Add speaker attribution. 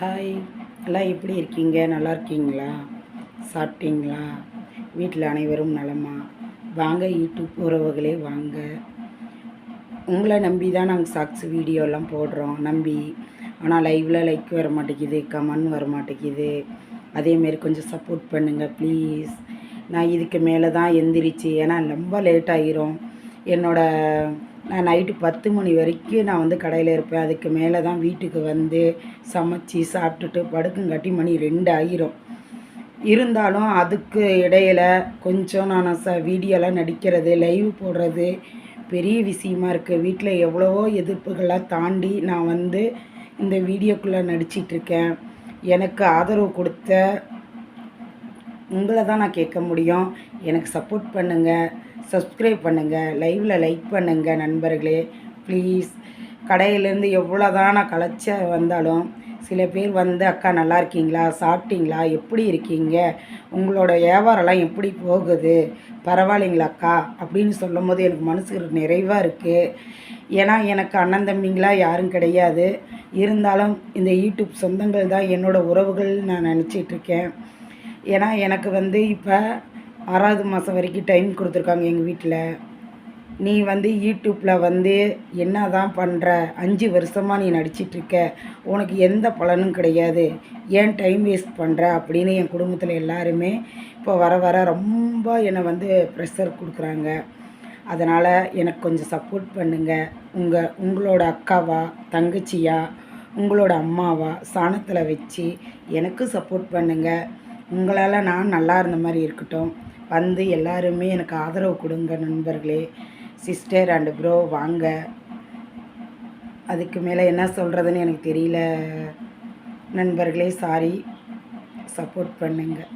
Speaker 1: Hi, எல்லாம் எப்படி இருக்கீங்க? நல்லா இருக்கீங்களா? சாப்பிட்டீங்களா? வீட்டில் அனைவரும் நலமா? வாங்க யூடியூப் உறவுகளே வாங்க. உங்களை நம்பி தான் நாங்கள் ஷார்ட்ஸ் வீடியோலாம் போடுறோம் நம்பி. ஆனால் லைவில் லைக் வர மாட்டேங்குது, கமெண்ட் வர மாட்டேங்குது. அதேமாரி கொஞ்சம் சப்போர்ட் பண்ணுங்கள் ப்ளீஸ். நான் இதுக்கு மேலே தான் எந்திரிச்சு, ஏன்னா ரொம்ப லேட் ஆகிரும். நான் நைட்டு 10 மணி வரைக்கும் நான் வந்து கடையில் இருப்பேன். அதுக்கு மேலே தான் வீட்டுக்கு வந்து சமைச்சி சாப்பிட்டுட்டு படுக்குங்காட்டி மணி 2 ஆகிரும். இருந்தாலும் அதுக்கு இடையில் கொஞ்சம் நான் வீடியோலாம் நடிக்கிறது, லைவ் போடுறது பெரிய விஷயமா இருக்குது. வீட்டில் எவ்வளவோ எதிர்ப்புகளாக தாண்டி நான் வந்து இந்த வீடியோக்குள்ளே நடிச்சிட்ருக்கேன். எனக்கு ஆதரவு கொடுத்த உங்களை தான் நான் கேட்க முடியும். எனக்கு சப்போர்ட் பண்ணுங்கள், சப்ஸ்கிரைப் பண்ணுங்கள், லைவில் லைக் பண்ணுங்கள் நண்பர்களே ப்ளீஸ். கடையிலேருந்து எவ்வளோ தான் நான் களைச்ச வந்தாலும் சில பேர் வந்து அக்கா நல்லா இருக்கீங்களா, சாப்பிட்டீங்களா, எப்படி இருக்கீங்க, உங்களோட வியாபாரம்லாம் எப்படி போகுது, பரவாயில்லைங்களாக்கா அப்படின்னு சொல்லும் போது எனக்கு மனசுக்கு நிறைவாக இருக்குது. ஏன்னா எனக்கு அண்ணன் தம்பிங்களாம் யாரும் கிடையாது. இருந்தாலும் இந்த யூடியூப் சொந்தங்கள் தான் என்னோடய உறவுகள் நான் நினச்சிட்ருக்கேன். ஏன்னா எனக்கு வந்து இப்போ 6வது மாதம் வரைக்கும் டைம் கொடுத்துருக்காங்க எங்கள் வீட்டில். நீ வந்து யூடியூப்பில் வந்து என்ன தான் பண்ணுற, 5 வருஷமாக நீ நடிச்சிட்ருக்க, உனக்கு எந்த பலனும் கிடையாது, ஏன் டைம் வேஸ்ட் பண்ணுற அப்படின்னு என் குடும்பத்தில் எல்லாருமே இப்போ வர வர ரொம்ப என்னை வந்து ப்ரெஷர் கொடுக்குறாங்க. அதனால் எனக்கு கொஞ்சம் சப்போர்ட் பண்ணுங்கள். உங்களோட அக்காவா, தங்கச்சியா, உங்களோட அம்மாவா சாணத்தில் வச்சு எனக்கு சப்போர்ட் பண்ணுங்கள். உங்களால் நான் நல்லா இருந்த மாதிரி இருக்கட்டும். வந்து எல்லாருமே எனக்கு ஆதரவு கொடுங்க நண்பர்களே, சிஸ்டர் அண்டு ப்ரோ வாங்க. அதுக்கு மேலே என்ன சொல்கிறதுன்னு எனக்கு தெரியல நண்பர்களே, சாரி. சப்போர்ட் பண்ணுங்கள்.